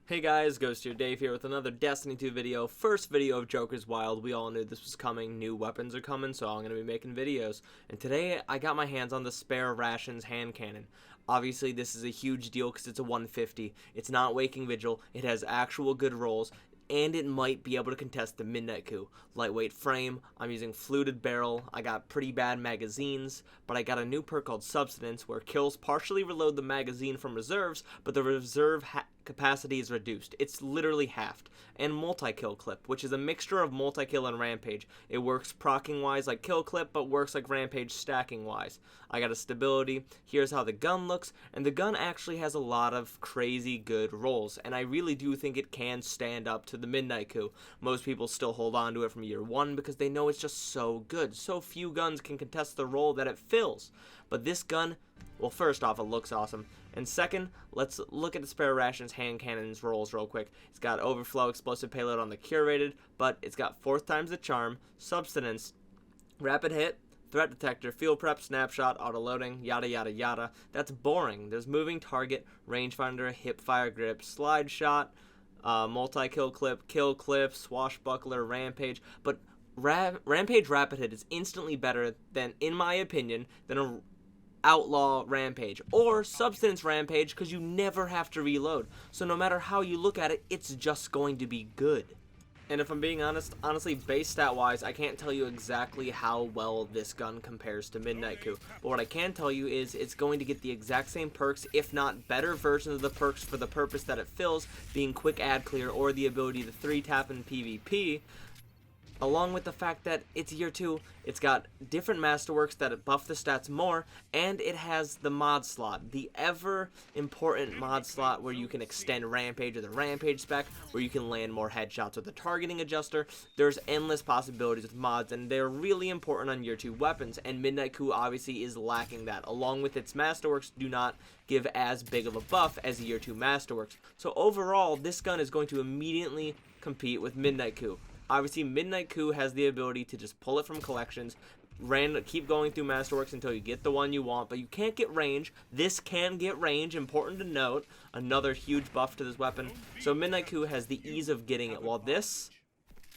Hey guys, Ghost here, Dave here with another Destiny 2 video. First video of Joker's Wild. We all knew this was coming. New weapons are coming, so I'm going to be making videos. And today I got my hands on the spare Rations Handcannon. Obviously this is a huge deal because it's a 150. It's not Waking Vigil. It has actual good rolls. And it might be able to contest the Midnight Coup. Lightweight frame, I'm using fluted barrel, I got pretty bad magazines, but I got a new perk called Substance where kills partially reload the magazine from reserves, but the reserve capacity is reduced. It's literally halved. And multi-kill clip, which is a mixture of multi-kill and rampage. It works proccing wise like kill clip, but works like rampage stacking wise. I got a stability, here's how the gun looks, and the gun actually has a lot of crazy good rolls, and I really do think it can stand up to the Midnight Coup. Most people still hold on to it from year one because they know it's just so good. So few guns can contest the role that it fills. But this gun, well, first off, it looks awesome. And second, let's look at the spare Rations Handcannon's rolls real quick. It's got overflow explosive payload on the curated, but it's got 4th times the charm, substance, rapid hit, threat detector, field prep, snapshot, auto loading, yada yada yada. That's boring. There's moving target, rangefinder, hip fire grip, slide shot, multi-kill clip, swashbuckler, rampage, but rampage rapid hit is instantly better than, in my opinion, than a outlaw rampage or substance rampage because you never have to reload. So no matter how you look at it, it's just going to be good. And if I'm being honestly, base stat wise, I can't tell you exactly how well this gun compares to Midnight Coup. But what I can tell you is it's going to get the exact same perks, if not better versions of the perks for the purpose that it fills, being quick ad clear or the ability to 3-tap in PvP. Along with the fact that it's year 2, it's got different masterworks that buff the stats more, and it has the mod slot, the ever important mod slot where you can extend Rampage with a Rampage spec, where you can land more headshots with a targeting adjuster. There's endless possibilities with mods, and they're really important on year 2 weapons, and Midnight Coup obviously is lacking that, along with its masterworks do not give as big of a buff as year 2 masterworks. So overall, this gun is going to immediately compete with Midnight Coup. Obviously, Midnight Coup has the ability to just pull it from collections, keep going through masterworks until you get the one you want, but you can't get range. This can get range, important to note. Another huge buff to this weapon. So Midnight Coup has the ease of getting it, while this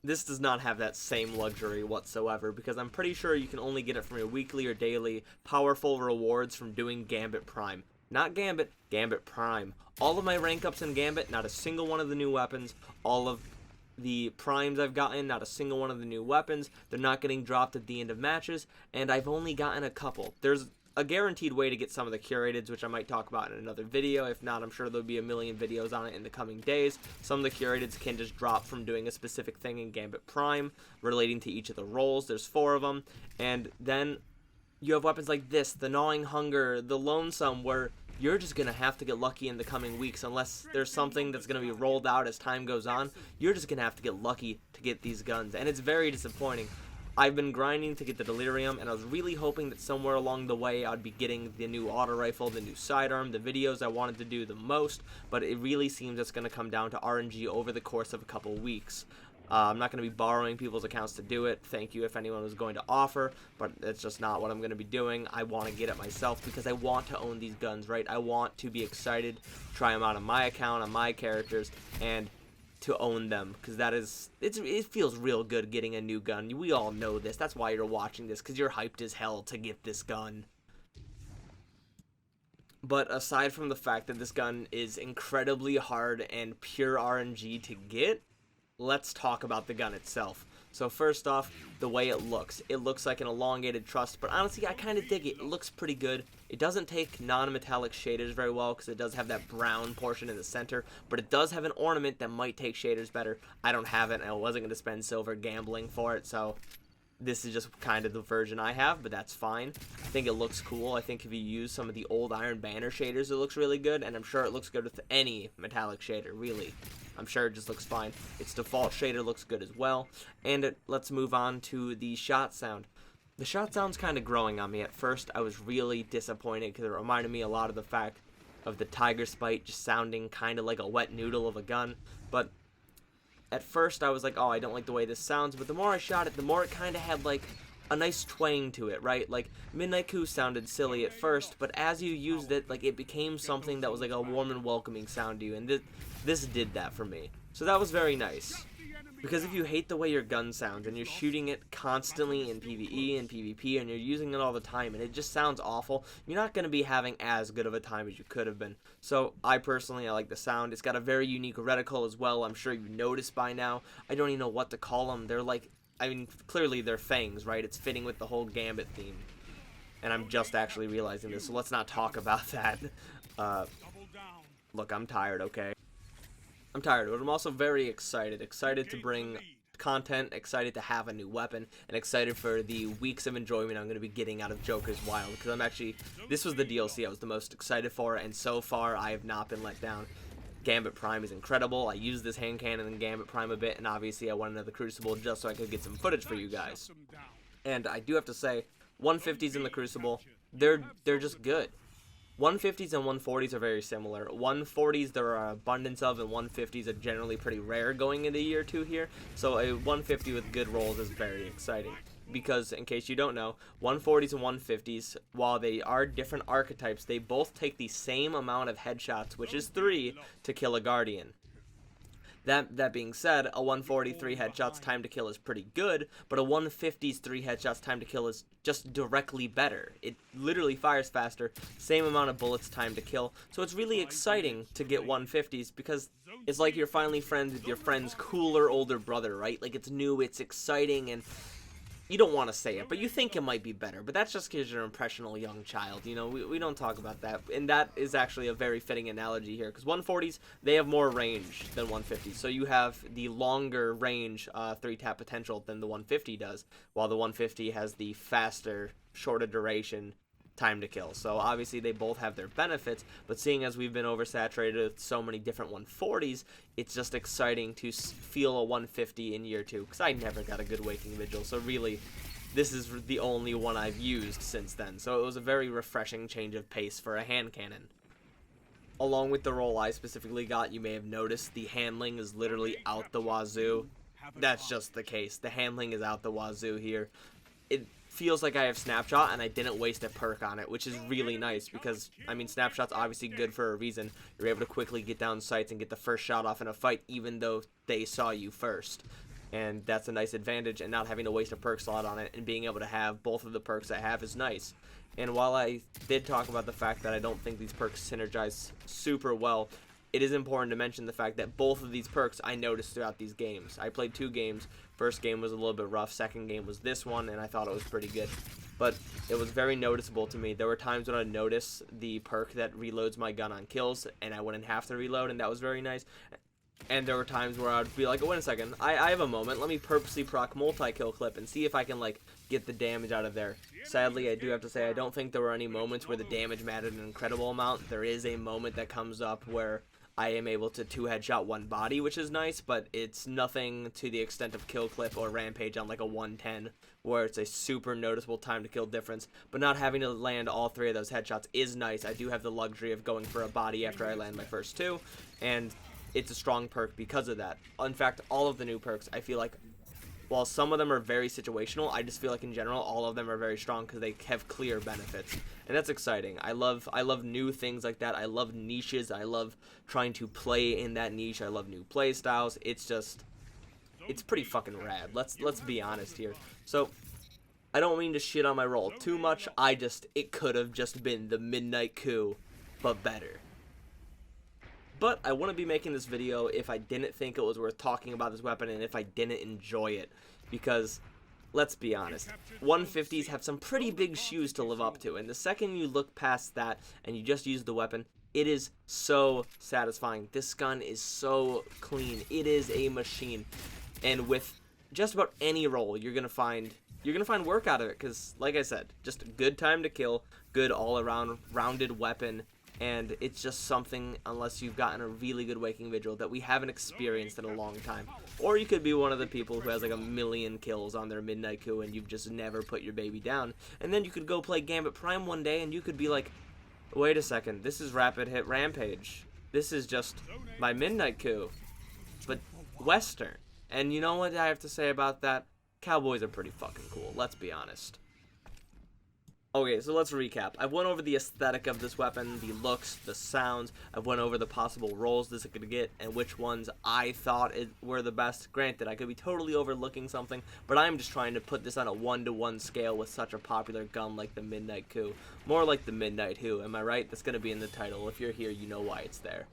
does not have that same luxury whatsoever, because I'm pretty sure you can only get it from your weekly or daily powerful rewards from doing Gambit Prime. Not Gambit, Gambit Prime. All of my rank ups in Gambit, not a single one of the new weapons. All of the primes I've gotten, not a single one of the new weapons. They're not getting dropped at the end of matches, and I've only gotten a couple. There's a guaranteed way to get some of the curateds, which I might talk about in another video. If not, I'm sure there'll be a million videos on it in the coming days. Some of the curateds can just drop from doing a specific thing in Gambit Prime relating to each of the roles. There's 4 of them, and then you have weapons like this, the Gnawing Hunger, the Lonesome, where you're just going to have to get lucky in the coming weeks unless there's something that's going to be rolled out as time goes on. You're just going to have to get lucky to get these guns, and it's very disappointing. I've been grinding to get the delirium, and I was really hoping that somewhere along the way I'd be getting the new auto rifle, the new sidearm, the videos I wanted to do the most, but it really seems it's going to come down to RNG over the course of a couple weeks. I'm not going to be borrowing people's accounts to do it. Thank you if anyone was going to offer, but it's just not what I'm going to be doing. I want to get it myself because I want to own these guns, right? I want to be excited, try them out on my account, on my characters, and to own them, because it feels real good getting a new gun. We all know this. That's why you're watching this, because you're hyped as hell to get this gun. But aside from the fact that this gun is incredibly hard and pure RNG to get, let's talk about the gun itself. So first off, the way it looks. It looks like an elongated truss, but honestly, I kind of dig it. It looks pretty good. It doesn't take non-metallic shaders very well because it does have that brown portion in the center, but it does have an ornament that might take shaders better. I don't have it, and I wasn't going to spend silver gambling for it, so this is just kind of the version I have, but that's fine. I think it looks cool. I think if you use some of the old Iron Banner shaders, it looks really good, and I'm sure it looks good with any metallic shader, really. I'm sure it just looks fine. Its default shader looks good as well. And let's move on to the shot sound. The shot sound's kind of growing on me. At first, I was really disappointed because it reminded me a lot of the fact of the Tiger Spite just sounding kind of like a wet noodle of a gun. But at first, I was like, oh, I don't like the way this sounds. But the more I shot it, the more it kind of had like a nice twang to it, right? Like, Midnight Coup sounded silly at first, but as you used it, like, it became something that was like a warm and welcoming sound to you, and this did that for me. So that was very nice. Because if you hate the way your gun sounds, and you're shooting it constantly in PvE and PvP, and you're using it all the time, and it just sounds awful, you're not going to be having as good of a time as you could have been. So, I like the sound. It's got a very unique reticle as well. I'm sure you've noticed by now. I don't even know what to call them. They're like, I mean, clearly they're fangs, right? It's fitting with the whole Gambit theme. And I'm just actually realizing this, so let's not talk about that. Look, I'm tired, okay? I'm tired, but I'm also very excited. Excited to bring content, excited to have a new weapon, and excited for the weeks of enjoyment I'm going to be getting out of Joker's Wild, because this was the DLC I was the most excited for, and so far I have not been let down. Gambit Prime is incredible. I used this hand cannon in Gambit Prime a bit, and obviously I went into the Crucible just so I could get some footage for you guys. And I do have to say, 150s in the Crucible, they're just good. 150s and 140s are very similar. 140s there are an abundance of, and 150s are generally pretty rare going into year 2 here. So a 150 with good rolls is very exciting. Because, in case you don't know, 140s and 150s, while they are different archetypes, they both take the same amount of headshots, which is 3, to kill a Guardian. That being said, a 143 headshots time to kill is pretty good, but a 150's 3 headshots time to kill is just directly better. It literally fires faster, same amount of bullets time to kill, so it's really exciting to get 150's because it's like you're finally friends with your friend's cooler older brother, right? Like, it's new, it's exciting, and you don't want to say it, but you think it might be better. But that's just because you're an impressionable young child. You know, we don't talk about that. And that is actually a very fitting analogy here. Because 140s, they have more range than 150s. So you have the longer range 3-tap potential than the 150 does. While the 150 has the faster, shorter duration time to kill. So obviously they both have their benefits, but seeing as we've been oversaturated with so many different 140s, it's just exciting to feel a 150 in year 2, because I never got a good Waking Vigil, so really this is the only one I've used since then. So it was a very refreshing change of pace for a hand cannon. Along with the roll I specifically got, you may have noticed the handling is literally out the wazoo. That's just the case. The handling is out the wazoo here. It feels like I have Snapshot and I didn't waste a perk on it, which is really nice because, I mean, Snapshot's obviously good for a reason. You're able to quickly get down sights and get the first shot off in a fight even though they saw you first. And that's a nice advantage, and not having to waste a perk slot on it and being able to have both of the perks I have is nice. And while I did talk about the fact that I don't think these perks synergize super well, it is important to mention the fact that both of these perks I noticed throughout these games. I played 2 games. First game was a little bit rough. Second game was this one, and I thought it was pretty good. But it was very noticeable to me. There were times when I'd notice the perk that reloads my gun on kills, and I wouldn't have to reload, and that was very nice. And there were times where I'd be like, oh, wait a second, I have a moment. Let me purposely proc multi-kill clip and see if I can, like, get the damage out of there. Sadly, I do have to say, I don't think there were any moments where the damage mattered an incredible amount. There is a moment that comes up where I am able to 2-headshot one body, which is nice, but it's nothing to the extent of kill clip or rampage on like a 110, where it's a super noticeable time to kill difference. But not having to land all 3 of those headshots is nice. I do have the luxury of going for a body after I land my first 2, and it's a strong perk because of that. In fact, all of the new perks, I feel like, while some of them are very situational, I just feel like in general all of them are very strong because they have clear benefits, and that's exciting. I love new things like that. I love niches. I love trying to play in that niche. I love new play styles. It's pretty fucking rad. Let's be honest here. So I don't mean to shit on my roll too much. It could have just been the Midnight Coup, but better. But I wouldn't be making this video if I didn't think it was worth talking about this weapon and if I didn't enjoy it. Because, let's be honest, 150s have some pretty big shoes to live up to. And the second you look past that and you just use the weapon, it is so satisfying. This gun is so clean. It is a machine. And with just about any roll, you're gonna find work out of it. Because, like I said, just a good time to kill, good all-around rounded weapon. And it's just something, unless you've gotten a really good Waking Vigil, that we haven't experienced in a long time. Or you could be one of the people who has like 1,000,000 kills on their Midnight Coup and you've just never put your baby down. And then you could go play Gambit Prime one day and you could be like, wait a second, this is Rapid Hit Rampage. This is just my Midnight Coup, but Western. And you know what I have to say about that? cowboys are pretty fucking cool, let's be honest. Okay, so let's recap. I've went over the aesthetic of this weapon, the looks, the sounds. I've went over the possible roles this could get and which ones I thought were the best. Granted, I could be totally overlooking something, but I'm just trying to put this on a 1-to-1 scale with such a popular gun like the Midnight Coup. More like the Midnight Who, am I right? That's going to be in the title. If you're here, you know why it's there.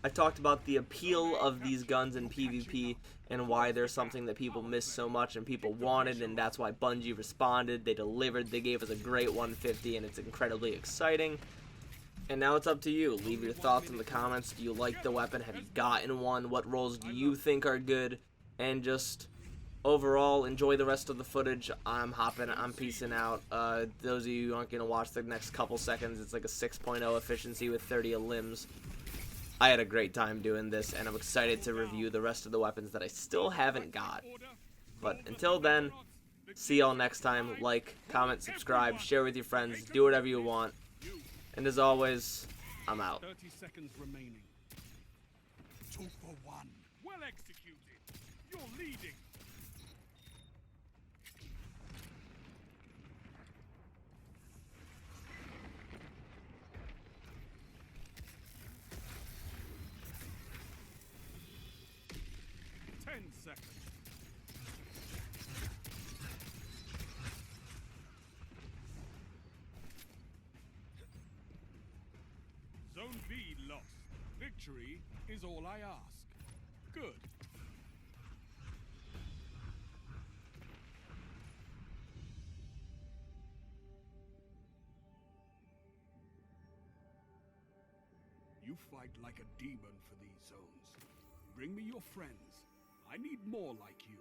I talked about the appeal of these guns in PvP and why they're something that people miss so much and people wanted, and that's why Bungie responded. They delivered, they gave us a great 150, and it's incredibly exciting. And now it's up to you. Leave your thoughts in the comments. Do you like the weapon? Have you gotten one? What roles do you think are good? And just overall, enjoy the rest of the footage. I'm hopping, I'm peacing out. Those of you who aren't going to watch the next couple seconds, it's like a 6.0 efficiency with 30 limbs. I had a great time doing this, and I'm excited to review the rest of the weapons that I still haven't got. But until then, see y'all next time. Like, comment, subscribe, share with your friends, do whatever you want. And as always, I'm out. 30 seconds remaining. 2 for 1. Well executed. You're leading. Seconds. Zone B lost. Victory is all I ask. Good. You fight like a demon for these zones. Bring me your friends. I need more like you.